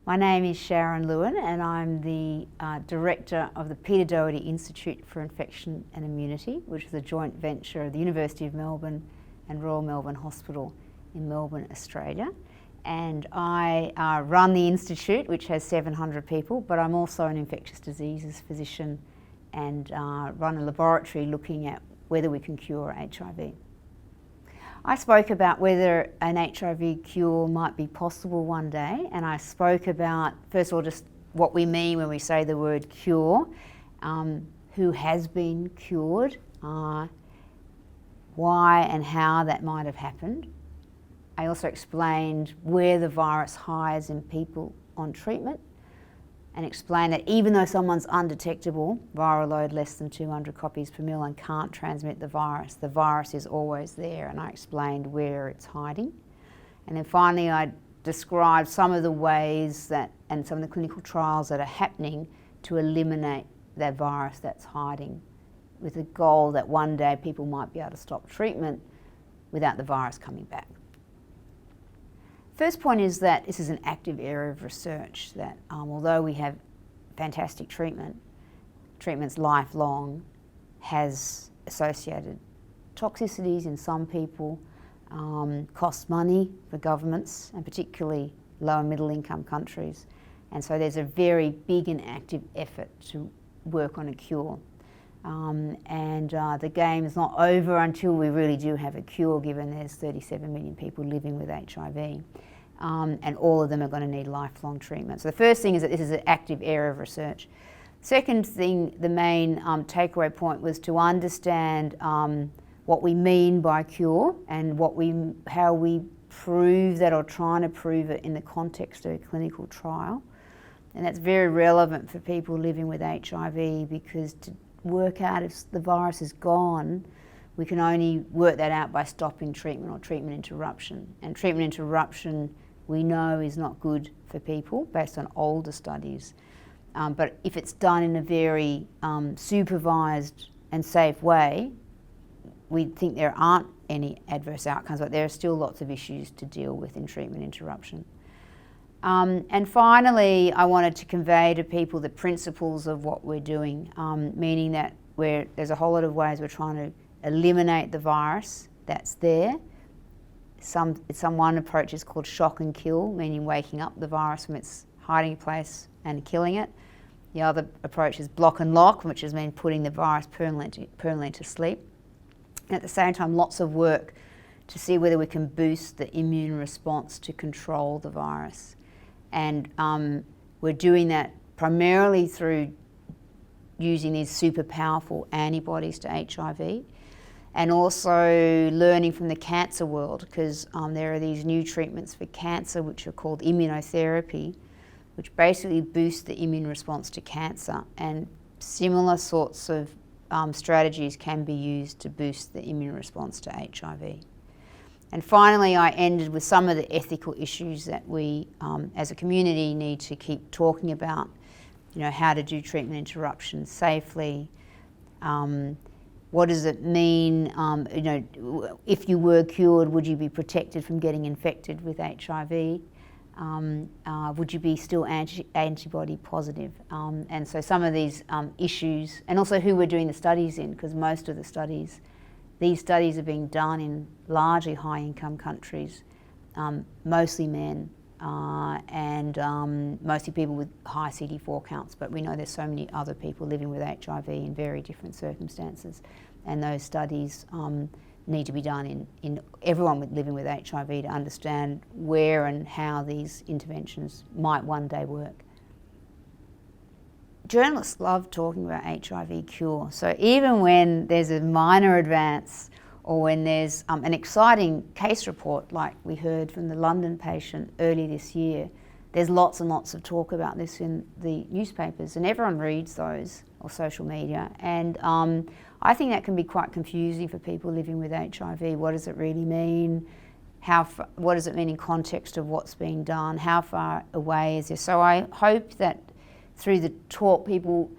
My name is Sharon Lewin and I'm the Director of the Peter Doherty Institute for Infection and Immunity, which is a joint venture of the University of Melbourne and Royal Melbourne Hospital in Melbourne, Australia. And I run the institute, which has 700 people, but I'm also an infectious diseases physician and run a laboratory looking at whether we can cure HIV. I spoke about whether an HIV cure might be possible one day, and I spoke about, first of all, just what we mean when we say the word cure, who has been cured, why and how that might have happened. I also explained where the virus hides in people on treatment, and explained that even though someone's undetectable, viral load less than 200 copies per mil, and can't transmit the virus is always there, and I explained where it's hiding. And then finally I described some of the ways that, and some of the clinical trials that are happening to eliminate that virus that's hiding, with the goal that one day people might be able to stop treatment without the virus coming back. First point is that this is an active area of research, that although we have fantastic treatment's lifelong, has associated toxicities in some people, costs money for governments, and particularly low and middle income countries. And so there's a very big and active effort to work on a cure. The game is not over until we really do have a cure, given there's 37 million people living with HIV. And all of them are going to need lifelong treatment. So the first thing is that this is an active area of research. Second thing, the main takeaway point was to understand what we mean by cure and how we prove that, or trying to prove it in the context of a clinical trial. And that's very relevant for people living with HIV, because to work out if the virus is gone, we can only work that out by stopping treatment or treatment interruption. And treatment interruption, we know, is not good for people based on older studies. But if it's done in a very supervised and safe way, we think there aren't any adverse outcomes, but there are still lots of issues to deal with in treatment interruption. And finally, I wanted to convey to people the principles of what we're doing, meaning that there's a whole lot of ways we're trying to eliminate the virus that's there. One approach is called shock and kill, meaning waking up the virus from its hiding place and killing it. The other approach is block and lock, which is putting the virus permanently to sleep. And at the same time, lots of work to see whether we can boost the immune response to control the virus. And we're doing that primarily through using these super powerful antibodies to HIV, and also learning from the cancer world, because there are these new treatments for cancer which are called immunotherapy, which basically boost the immune response to cancer, and similar sorts of strategies can be used to boost the immune response to HIV. And finally, I ended with some of the ethical issues that we as a community need to keep talking about. How to do treatment interruption safely. What does it mean, if you were cured, would you be protected from getting infected with HIV? Would you be still antibody positive? And so some of these issues, and also who we're doing the studies in, because most of these studies are being done in largely high-income countries, mostly men, and mostly people with high CD4 counts, but we know there's so many other people living with HIV in very different circumstances, and those studies need to be done in everyone living with HIV to understand where and how these interventions might one day work. Journalists love talking about HIV cure, so even when there's a minor advance, or when there's an exciting case report like we heard from the London patient early this year, there's lots and lots of talk about this in the newspapers, and everyone reads those, or social media. And I think that can be quite confusing for people living with HIV. What does it really mean? What does it mean in context of what's being done? How far away is this? So I hope that through the talk, people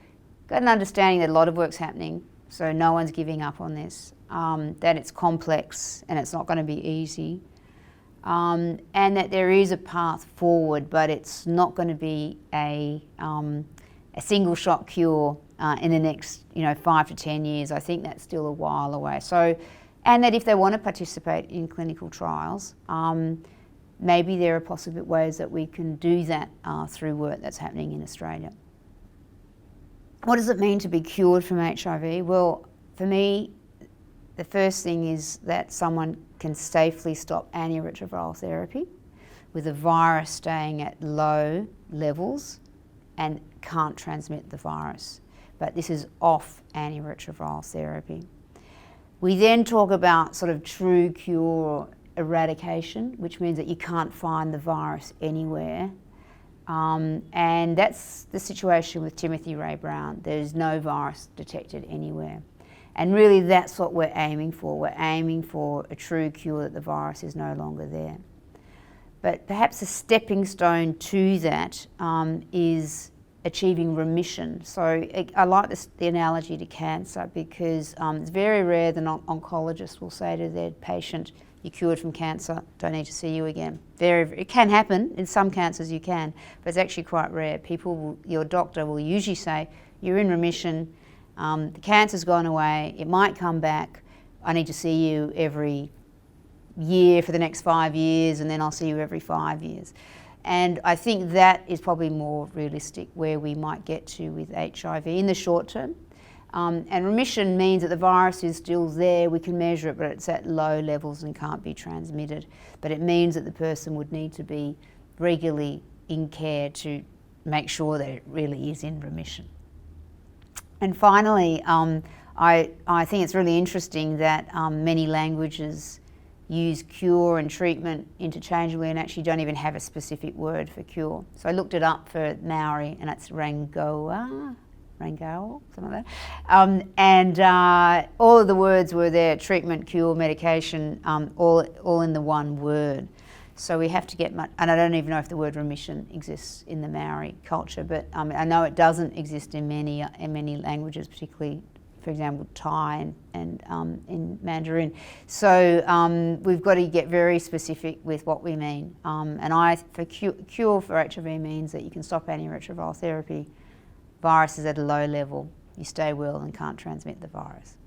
got an understanding that a lot of work's happening, so no one's giving up on this, that it's complex and it's not going to be easy, and that there is a path forward, but it's not going to be a single shot cure in the next 5 to 10 years. I think that's still a while away. So, and that if they want to participate in clinical trials, maybe there are possible ways that we can do that through work that's happening in Australia. What does it mean to be cured from HIV? Well, for me, the first thing is that someone can safely stop antiretroviral therapy with a virus staying at low levels and can't transmit the virus. But this is off antiretroviral therapy. We then talk about sort of true cure or eradication, which means that you can't find the virus anywhere. And that's the situation with Timothy Ray Brown. There's no virus detected anywhere. And really that's what we're aiming for. We're aiming for a true cure that the virus is no longer there. But perhaps a stepping stone to that is achieving remission. So I like the analogy to cancer because it's very rare that an oncologist will say to their patient, "You're cured from cancer, don't need to see you again." It can happen, in some cancers you can, but it's actually quite rare. Your doctor will usually say, "You're in remission, the cancer's gone away, it might come back, I need to see you every year for the next 5 years, and then I'll see you every 5 years." And I think that is probably more realistic where we might get to with HIV in the short term. And remission means that the virus is still there, we can measure it, but it's at low levels and can't be transmitted. But it means that the person would need to be regularly in care to make sure that it really is in remission. And finally, I think it's really interesting that many languages use cure and treatment interchangeably and actually don't even have a specific word for cure. So I looked it up for Maori and it's rangoa, something like that. And all of the words were there: treatment, cure, medication, all in the one word. So we have to get much, and I don't even know if the word remission exists in the Maori culture, but I know it doesn't exist in many languages, particularly, for example, Thai and in Mandarin. So we've got to get very specific with what we mean. And cure for HIV means that you can stop antiretroviral therapy, virus is at a low level, you stay well and can't transmit the virus.